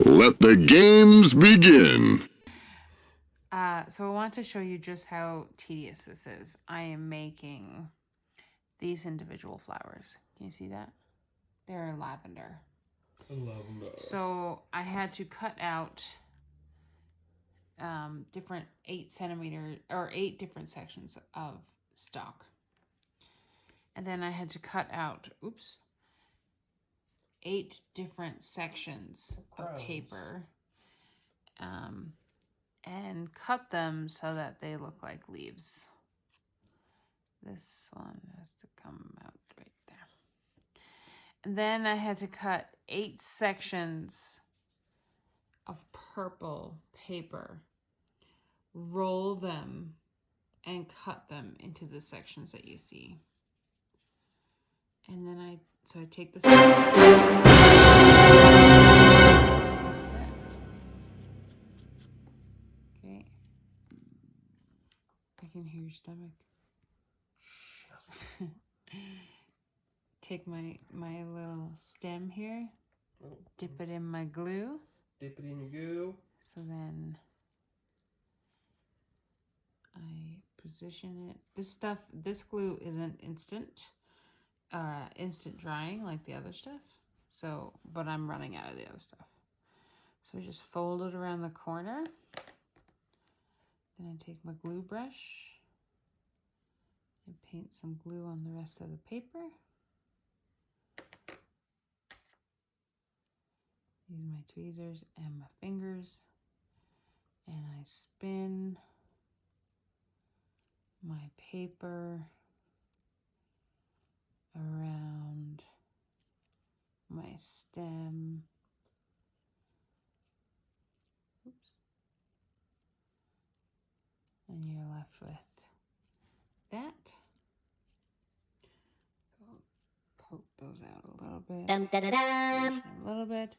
Let the games begin. So I want to show you just how tedious this is. I am making these individual flowers. Can you see that? They're lavender. Lavender. So I had to cut out different 8 different sections of stock. And then I had to cut out, 8 different sections of paper. And cut them so that they look like leaves. This one has to come out right there. And then I had to cut 8 sections of purple paper, roll them, and cut them into the sections that you see. And then I take this. Okay. I can hear your stomach. Take my little stem here, dip it in my glue. Dip it in your goo. So then I position it. This glue isn't instant drying like the other stuff. So, but I'm running out of the other stuff. So I just fold it around the corner. Then I take my glue brush and paint some glue on the rest of the paper. Use my tweezers and my fingers, and I spin my paper around my stem. And you're left with that. So I'll poke those out a little bit. Dum, da, da, dum. A little bit.